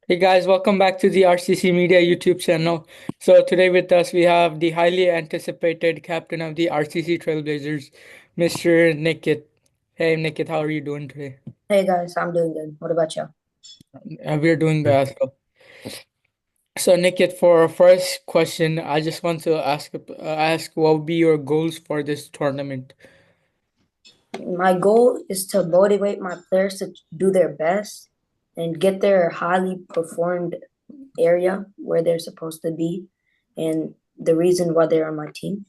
Hey guys, welcome back to the RCC Media YouTube channel. So today with us we have the highly anticipated captain of the RCC Trailblazers, Mr. Nikith. Hey Nikith, how are you doing today? Hey guys, I'm doing good. What about you? We're doing good as well. So Nikith, for our first question, I just want to ask what would be your goals for this tournament? My goal is to motivate my players to do their best and get their highly performed area where they're supposed to be and the reason why they're on my team.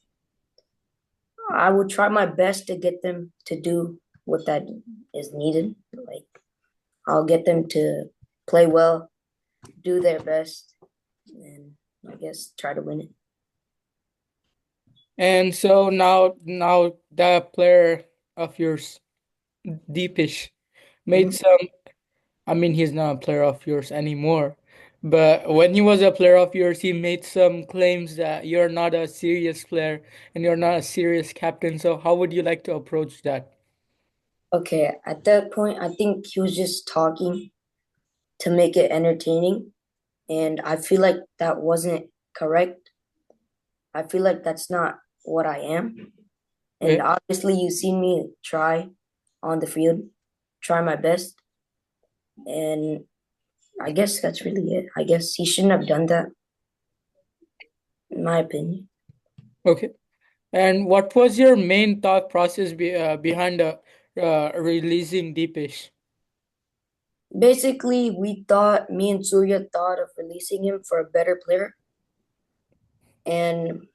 I will try my best to get them to do what that is needed. Like, I'll get them to play well, do their best, and I guess try to win it. And so now the player of yours, Deepish, made Mhm. some. I mean, he's not a player of yours anymore. But when he was a player of yours, he made some claims that you're not a serious player and you're not a serious captain. So, how would you like to approach that? Okay, at that point, I think he was just talking to make it entertaining. And I feel like that wasn't correct. I feel like that's not what I am. And Okay. obviously, you've seen me try on the field, try my best. And I guess that's really it. I guess he shouldn't have done that, in my opinion. Okay. And what was your main thought process behind releasing Deepish? Basically, me and Surya thought of releasing him for a better player. And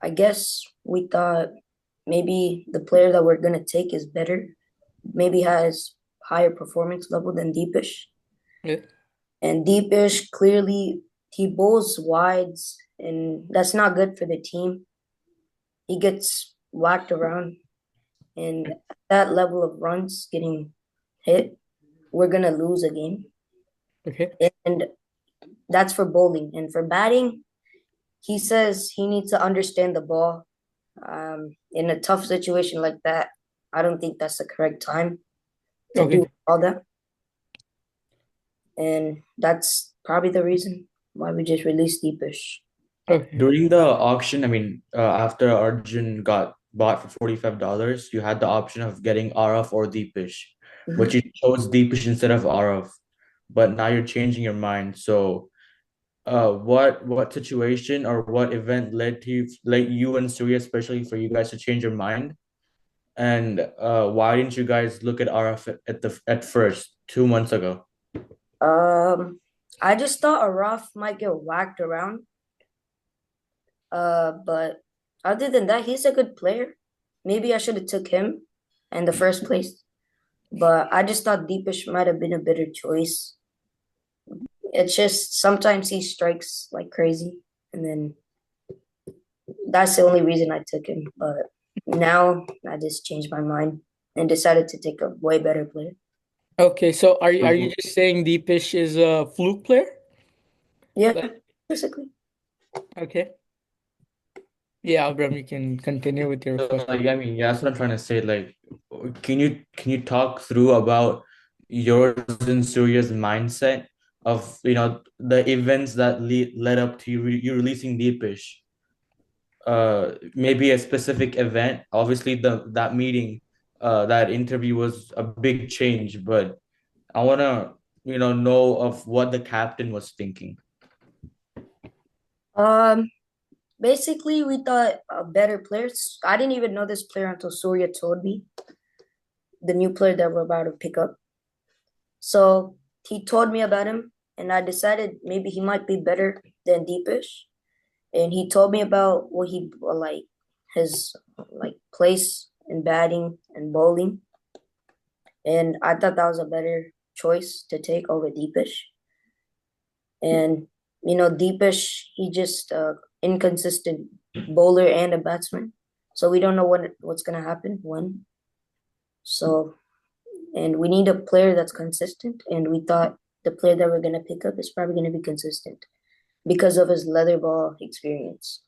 I guess we thought maybe the player that we're going to take is better, maybe has higher performance level than Deepish. Yeah. And Deepish clearly he bowls wides, and that's not good for the team. He gets whacked around, and at that level of runs getting hit, we're gonna lose a game. Okay. And that's for bowling. And for batting, he says he needs to understand the ball. In a tough situation like that, I don't think that's the correct time to do Okay. all that. And that's probably the reason why we just released Deepish. Okay. During the auction, after Arjun got bought for $45, you had the option of getting Araf or Deepish, but Mhm. you chose Deepish instead of Araf. But now you're changing your mind. So, what situation or what event led you and Surya, especially for you guys to change your mind? And why didn't you guys look at Araf at first 2 months ago? Um, I just thought Araf might get whacked around. But other than that, he's a good player. Maybe I should have took him in the first place. But I just thought Deepish might have been a better choice. It's just sometimes he strikes like crazy, and then that's the only reason I took him. But now I just changed my mind and decided to take a way better player. Okay. So, are you just saying Deepish is a fluke player? Yeah, Like, basically. okay. Yeah, Abram, you can continue with your So, question. yeah, that's what I'm trying to say. Like, can you talk through about yours and Surya's mindset of the events that led up to you releasing Deepish? Maybe a specific event. Obviously, the that meeting, that interview was a big change, but I wanna know of what the captain was thinking. Um, Basically, we thought better players. I didn't even know this player until Surya told me the new player that we're about to pick up. So he told me about him, and I decided maybe he might be better than Deepish. And he told me about what he like his like place in batting and bowling, and I thought that was a better choice to take over Deepish. And Deepish, he just inconsistent bowler and a batsman, so we don't know what's gonna happen when. So and we need a player that's consistent. And we thought the player that we're gonna pick up is probably gonna be consistent because of his leather ball experience.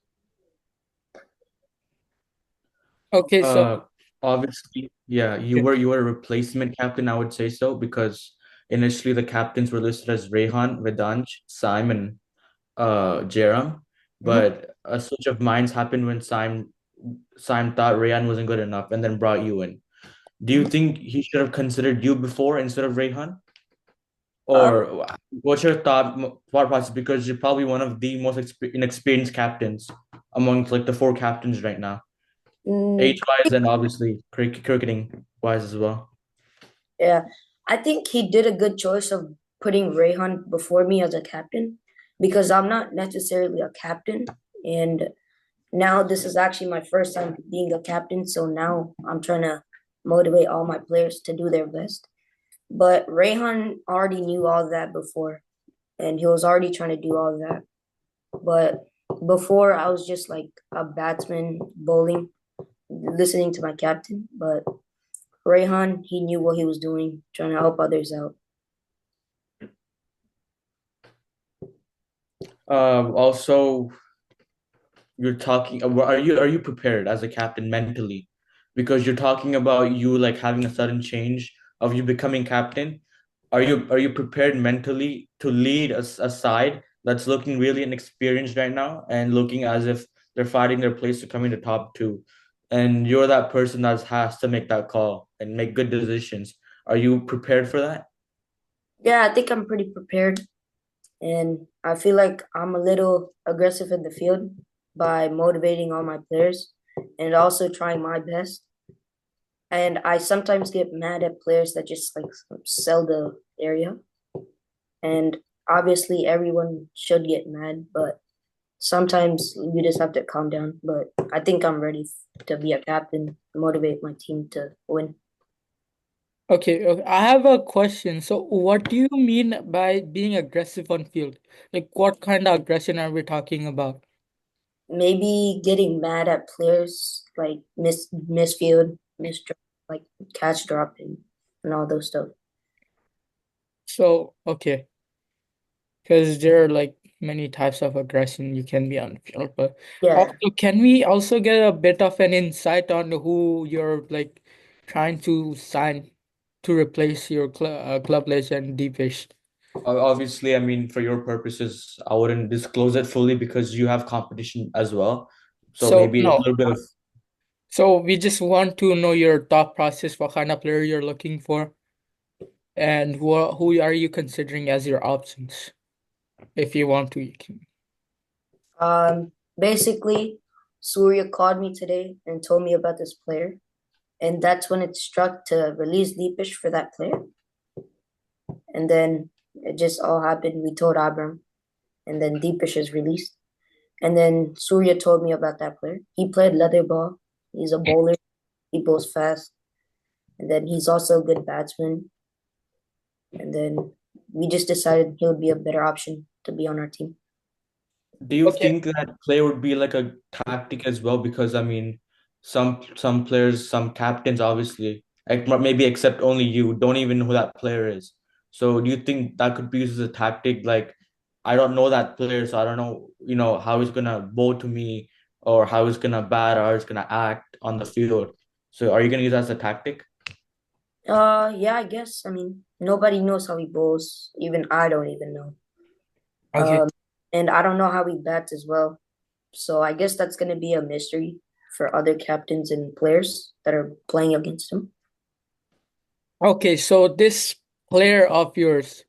Okay. So, Uh, Obviously, yeah, you okay. were a replacement captain, I would say so, because initially the captains were listed as Rehan, Vedansh, Simon, Jerem, Mhm. but a switch of minds happened when Simon thought Rehan wasn't good enough and then brought you in. Do you Mhm. think he should have considered you before instead of Rehan? Um, Or what's your thought process? Because you're probably one of the most inexperienced captains amongst like the four captains right now, mm, age wise and obviously cricketing wise as well. yeah, I think he did a good choice of putting Rayhan before me as a captain because I'm not necessarily a captain, and now this is actually my first time being a captain, so now I'm trying to motivate all my players to do their best. But Rayhan already knew all that before, and he was already trying to do all that. But before, I was just like a batsman bowling, listening to my captain. But Rayhan, he knew what he was doing, trying to help others out. Also, you're talking. Are you prepared as a captain mentally? Because you're talking about you like having a sudden change of you becoming captain. Are you prepared mentally to lead a side that's looking really inexperienced right now and looking as if they're fighting their place to come in the top two, and you're that person that has to make that call and make good decisions. Are you prepared for that? Yeah, I think I'm pretty prepared, and I feel like I'm a little aggressive in the field by motivating all my players and also trying my best. And I sometimes get mad at players that just like sell the area. And obviously, everyone should get mad, but sometimes you just have to calm down. But I think I'm ready to be a captain, motivate my team to win. Okay, okay, I have a question. So, what do you mean by being aggressive on field? Like, what kind of aggression are we talking about? Maybe getting mad at players like misfield, like catch dropping, and all those stuff. So, okay, because there are like many types of aggression you can be on field, but Yeah. also, can we also get a bit of an insight on who you're like trying to sign to replace your club legend Deepish? Obviously, I mean, for your purposes, I wouldn't disclose it fully because you have competition as well. So So, maybe a no. little bit of. So we just want to know your thought process, what kind of player you're looking for, and who are you considering as your options? If you want to, you can. Basically, Surya called me today and told me about this player, and that's when it struck to release Deepish for that player. And then it just all happened. We told Abram, and then Deepish is released. And then Surya told me about that player. He played leather ball. He's a bowler. He bowls fast. And then he's also a good batsman. And then we just decided he would be a better option to be on our team. Do you Okay. think that play would be like a tactic as well? Because I mean, some players, some captains, obviously, like maybe except only you, don't even know who that player is. So do you think that could be used as a tactic? Like, I don't know that player, so I don't know, how he's gonna bowl to me or how he's gonna bat or how he's gonna act on the field. So are you gonna use that as a tactic? Yeah, I guess. I mean, nobody knows how he bowls. Even I don't even know. Okay. Um, and I don't know how he bats as well. So I guess that's gonna be a mystery for other captains and players that are playing against him. Okay. So this player of yours,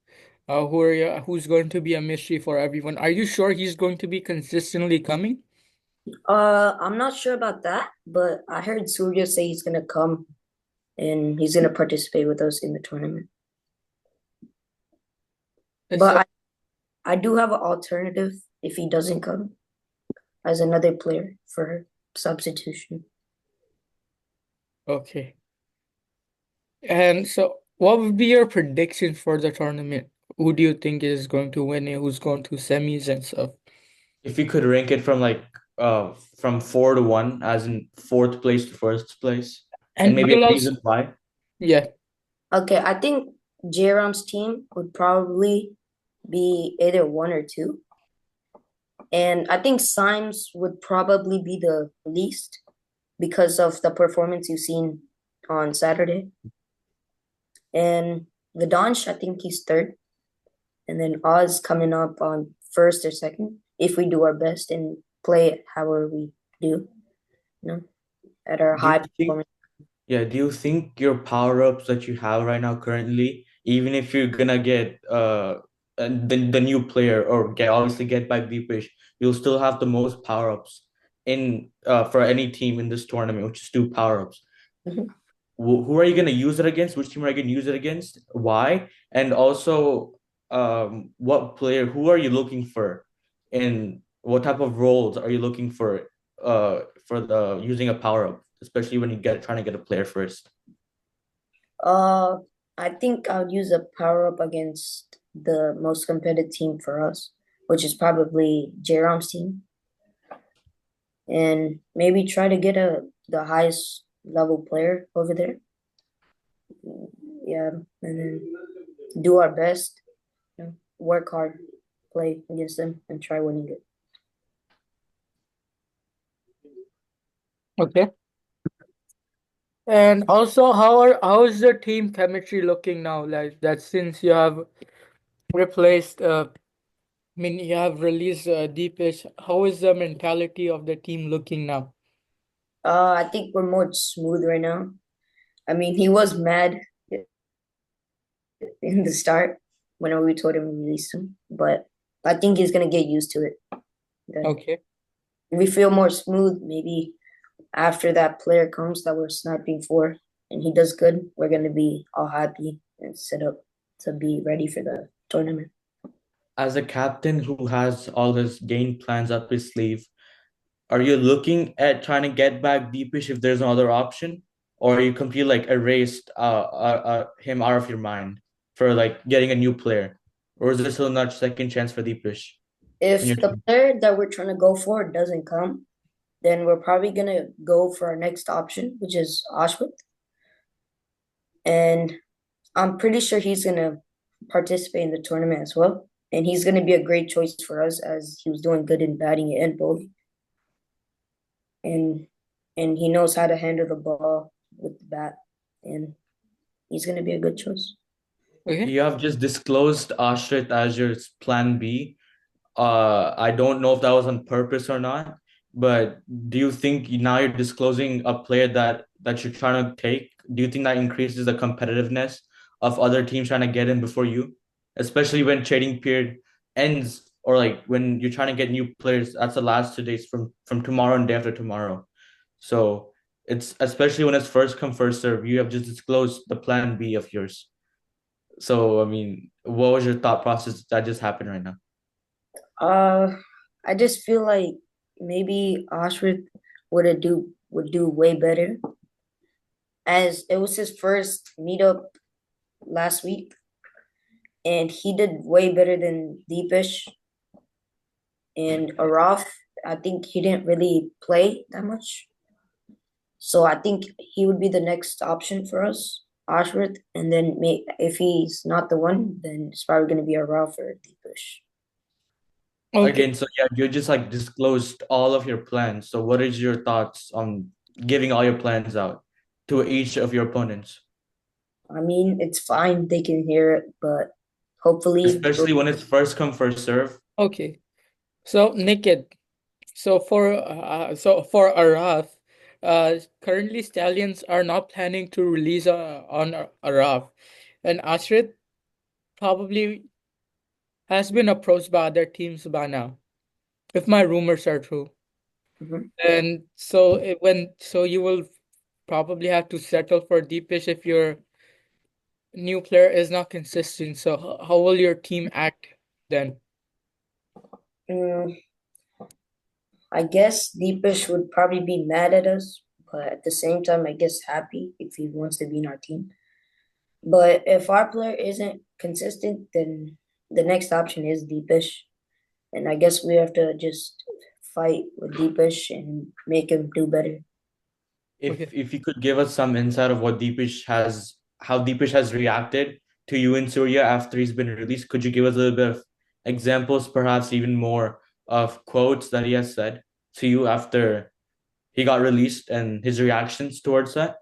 who's going to be a mystery for everyone. Are you sure he's going to be consistently coming? I'm not sure about that, but I heard Surya say he's gonna come and he's gonna participate with us in the tournament. But So I do have an alternative if he doesn't come as another player for substitution. okay. And so, what would be your prediction for the tournament? Who do you think is going to win it? Who's going to semis and stuff? If you could rank it from like from 4 to 1, as in fourth place to first place, and And maybe a we'll also, reason why. yeah. Okay, I think Jerom's team would probably be either one or two. And I think Symes would probably be the least because of the performance you've seen on Saturday. And Vidansh, I think he's third, and then Oz coming up on first or second if we do our best and play however we do, you know, at our Do you high think performance. Yeah, do you think your power-ups that you have right now currently, even if you're gonna get the new player or get back Deepish, you'll still have the most power-ups in for any team in this tournament, which is two power-ups. Mhm. Who are you gonna use it against? Which team are you gonna use it against? Why? And also, what player? Who are you looking for? And what type of roles are you looking for the using a power up, especially when you get trying to get a player first? Uh, I think I would use a power up against the most competitive team for us, which is probably Jerom's team, and maybe try to get the highest level player over there. Yeah, and then do our best, work hard, play against them, and try winning it. Okay. And also, how is the team chemistry looking now? Like that, since you have replaced, I mean, you have released Deepish. How is the mentality of the team looking now? I think we're more smooth right now. I mean, he was mad in the start whenever we told him to release him, but I think he's gonna get used to it. Then Okay. we feel more smooth. Maybe after that player comes that we're sniping for, and he does good, we're gonna be all happy and set up to be ready for the tournament. As a captain who has all his game plans up his sleeve, are you looking at trying to get back Deepish if there's no other option, or are you completely like erased him out of your mind for like getting a new player, or is there still not second chance for Deepish in your If the team? player that we're trying to go for doesn't come, then we're probably gonna go for our next option, which is Ashwin. And I'm pretty sure he's gonna participate in the tournament as well. And he's gonna be a great choice for us as he was doing good in batting and bowling. And he knows how to handle the ball with the bat. And he's gonna be a good choice. Okay. You have just disclosed Ashrit as your plan B. I don't know if that was on purpose or not, but do you think now you're disclosing a player that you're trying to take? Do you think that increases the competitiveness of other teams trying to get in before you, especially when trading period ends or like when you're trying to get new players? That's the last 2 days from tomorrow and day after tomorrow. So it's especially when it's first come first serve. You have just disclosed the plan B of yours. So I mean, what was your thought process that just happened right now? Uh I just feel like maybe Ashworth would do way better as it was his first meetup last week and he did way better than Deepish and Araf. I think he didn't really play that much. So I think he would be the next option for us, Ashworth. And then if he's not the one, then it's probably going to be Araf or Deepish. Okay. Again, so yeah, you just like disclosed all of your plans. So what is your thoughts on giving all your plans out to each of your opponents? I mean, it's fine. They can hear it, but hopefully, Especially when it's first come, first serve. Okay. So Nikit, so for Araf, currently Stallions are not planning to release on Araf, and Ashrit probably has been approached by other teams by now, if my rumors are true. Mhm. And so you will probably have to settle for Deepish if your new player is not consistent. So how will your team act then? Mm, I guess Deepish would probably be mad at us, but at the same time, I guess happy if he wants to be in our team. But if our player isn't consistent, then the next option is Deepish. And I guess we have to just fight with Deepish and make him do better. Okay. If you could give us some insight of how Deepish has reacted to you in Surya after he's been released, could you give us a little bit of examples, perhaps even more of quotes that he has said to you after he got released and his reactions towards that?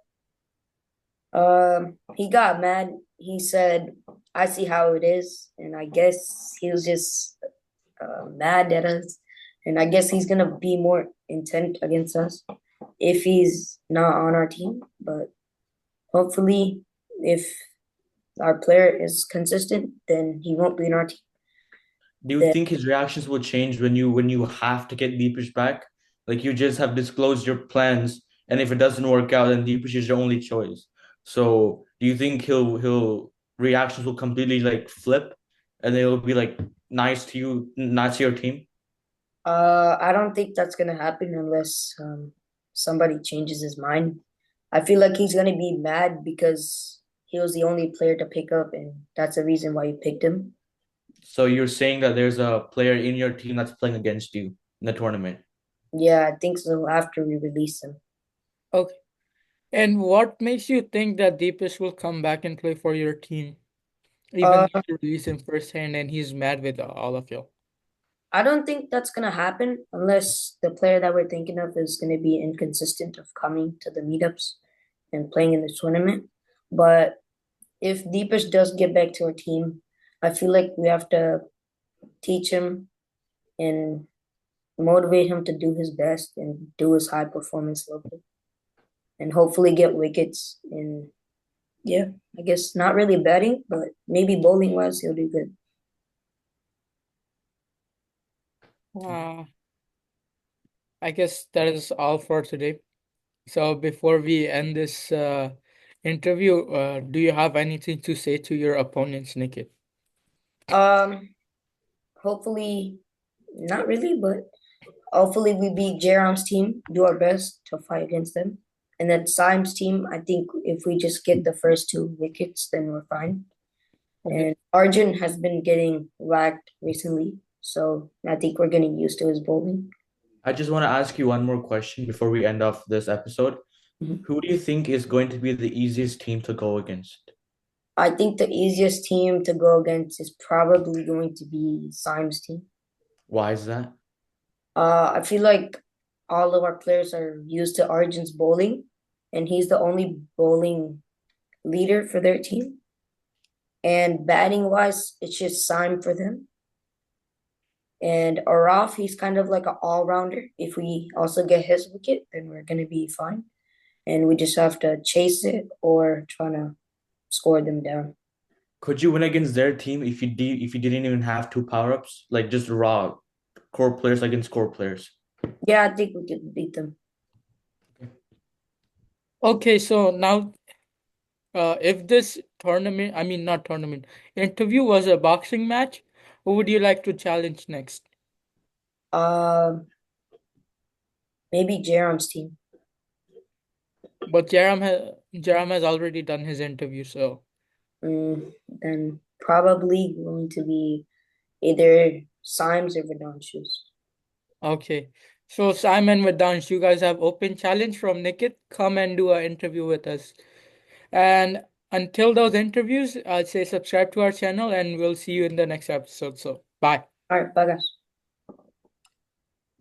He got mad he said, "I see how it is," and I guess he was just mad at us, and I guess he's gonna be more intent against us if he's not on our team. But hopefully, if our player is consistent, then he won't be in our team. Do you Then think his reactions will change when you have to get Deepish back? Like you just have disclosed your plans, and if it doesn't work out, then Deepish is your only choice. So do you think he'll reactions will completely like flip, and it'll be like nice to you, not to your team? I don't think that's gonna happen unless somebody changes his mind. I feel like he's gonna be mad because he was the only player to pick up, and that's the reason why you picked him. So you're saying that there's a player in your team that's playing against you in the tournament. Yeah, I think so after we release him. Okay. And what makes you think that Deepish will come back and play for your team, even Uh, though you release him firsthand and he's mad with all of you? I don't think that's gonna happen unless the player that we're thinking of is gonna be inconsistent of coming to the meetups and playing in the tournament. But if Deepish does get back to our team, I feel like we have to teach him and motivate him to do his best and do his high performance level and hopefully get wickets. And yeah, I guess not really batting, but maybe bowling wise, he'll do good. Uh, I guess that is all for today. So before we end this interview, do you have anything to say to your opponents, Nikit? Um, hopefully, not really, but hopefully we beat Jerom's team, do our best to fight against them. And then Sime's team, I think if we just get the first two wickets, then we're fine. Okay. And Arjun has been getting whacked recently, so I think we're getting used to his bowling. I just want to ask you one more question before we end off this episode. Mhm. Who do you think is going to be the easiest team to go against? I think the easiest team to go against is probably going to be Sime's team. Why is that? I feel like all of our players are used to Arjun's bowling, and he's the only bowling leader for their team. And batting wise, it's just Sime for them. And Araf, he's kind of like an all rounder. If we also get his wicket, then we're gonna be fine. And we just have to chase it or try to score them down. Could you win against their team if you didn't even have two power-ups? Like just raw core players against core players. Yeah, I think we could beat them. Okay, so now, if this tournament, I mean not tournament, interview was a boxing match, who would you like to challenge next? Um, maybe Jerom's team. But Jaram has already done his interview, so Then probably going to be either Symes or Vidonchus. okay. So Simon with Dance, you guys have open challenge from Nikit. Come and do an interview with us. And until those interviews, I'd say subscribe to our channel and we'll see you in the next episode. So bye. All right, bye guys.